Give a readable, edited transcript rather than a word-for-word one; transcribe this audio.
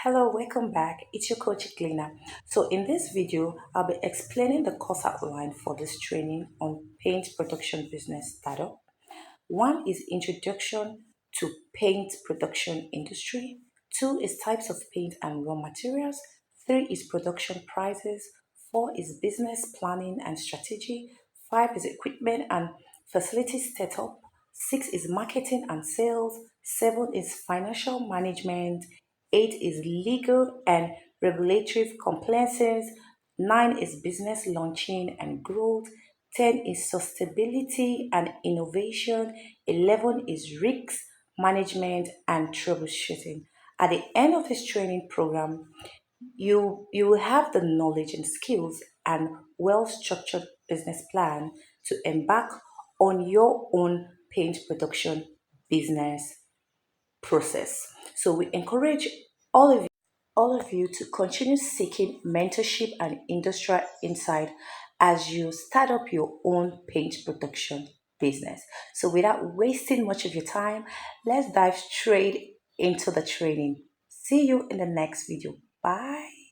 Hello, welcome back. It's your coach Glena. So in this video, I'll be explaining the course outline for this training on paint production business startup. One is introduction to paint production industry. Two is types of paint and raw materials. Three is production prices. Four is business planning and strategy. Five is equipment and facility setup. Six is marketing and sales. Seven is financial management. Eight is legal and regulatory compliances. Nine is business launching and growth. 10 is sustainability and innovation. 11 is risks management and troubleshooting. At the end of this training program, you will have the knowledge and skills and well-structured business plan to embark on your own paint production business process. So we encourage all of you all of you to continue seeking mentorship and industrial insight as you start up your own paint production business. So, without wasting much of your time, let's dive straight into the training. See you in the next video. Bye.